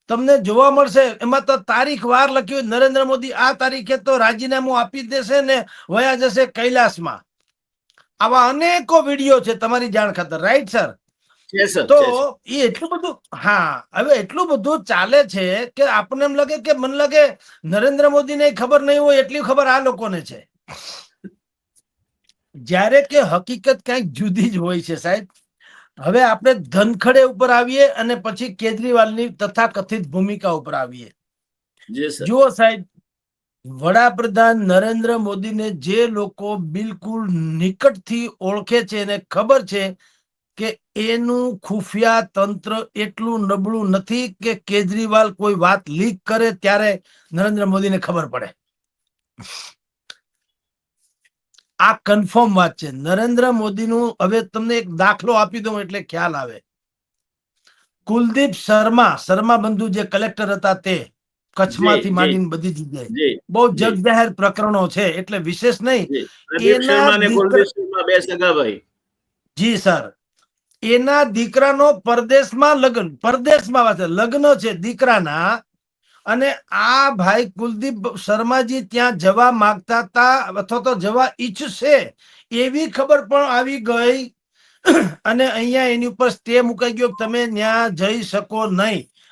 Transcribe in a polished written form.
તમને જોવા મળશે. એમાં તો તારીખ વાર લખી હોય, નરેન્દ્ર મોદી આ તારીખે તો રાજીનામું આપી દેશે ને વયા જશે કૈલાસમાં. આવા અનેકો વિડીયો છે તમારી જાણ ખાતર. Right sir? તો એ એટલું બધું, હા, હવે એટલું બધું ચાલે છે કે આપણને એમ લાગે કે મને લાગે નરેન્દ્ર મોદીને ખબર નહીં હોય એટલી ખબર આ લોકોને છે, જ્યારે કે હકીકત કંઈક જુદી જ હોય છે સાહેબ. હવે આપણે ધનખડે ઉપર આવીએ અને પછી કેજરીવાલની તથાકથિત ભૂમિકા ઉપર આવીએ. જુઓ સાહેબ, વડાપ્રધાન નરેન્દ્ર મોદીને જે લોકો બિલકુલ નિકટથી ઓળખે છે અને ખબર છે કે એનું ખુફિયા તંત્ર એટલું નબળું નથી કે કેજરીવાલ કોઈ વાત લીક કરે ત્યારે નરેન્દ્ર મોદીને ખબર પડે. આ કન્ફર્મ વાત છે. નરેન્દ્ર મોદીનું હવે તમને એક દાખલો આપી દઉં એટલે ખ્યાલ આવે. કુલદીપ શર્મા બંધુ જે કલેક્ટર હતા તે કચ્છમાંથી માંડીને બધી જગ્યાએ બહુ જગજાહેર પ્રકરણો છે એટલે વિશેષ નહીં. એના જી સર, એના દીકરાનો પરદેશમાં લગ્ન છે દીકરાના, અને આ ભાઈ કુલદીપ શર્માજી ત્યાં જવા માંગતા હતા અથવા તો જવા ઈચ્છશે એવી ખબર પણ આવી ગઈ અને અહીંયા એની ઉપર સ્ટે મુકાઈ ગયો, તમે ત્યાં જઈ શકો નહીં.